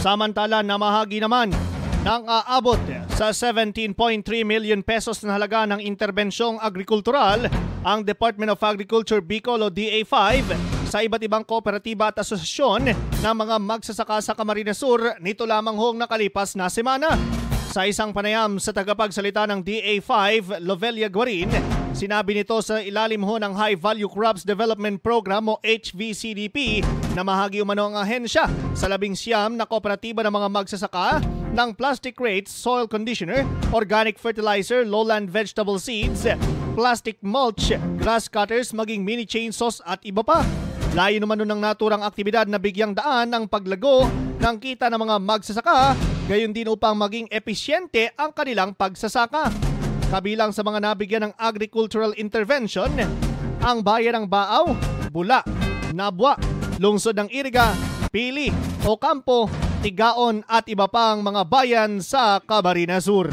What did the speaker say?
Samantala, namahagi naman ng aabot sa 17.3 million pesos na halaga ng interbensyong agrikultural ang Department of Agriculture Bicol o DA5 sa iba't ibang kooperatiba at asosasyon ng mga magsasaka sa Camarines Sur nito lamang hong nakalipas na semana. Sa isang panayam sa tagapagsalita ng DA5, Lovelia Guarin, sinabi nito sa ilalim ho ng High Value Crops Development Program o HVCDP na mahagi umano ang ahensya sa 19 na kooperatiba ng mga magsasaka ng plastic crates, soil conditioner, organic fertilizer, lowland vegetable seeds, plastic mulch, grass cutters, maging mini chainsaws at iba pa. Layo naman ng naturang aktibidad na bigyang daan ang paglago ng kita ng mga magsasaka, gayon din upang maging episyente ang kanilang pagsasaka. Kabilang sa mga nabigyan ng agricultural intervention, ang bayan ng Baaw, Bula, Nabwa, lungsod ng Iriga, Pili, Ocampo, Tigaon at iba pang mga bayan sa Camarines Sur.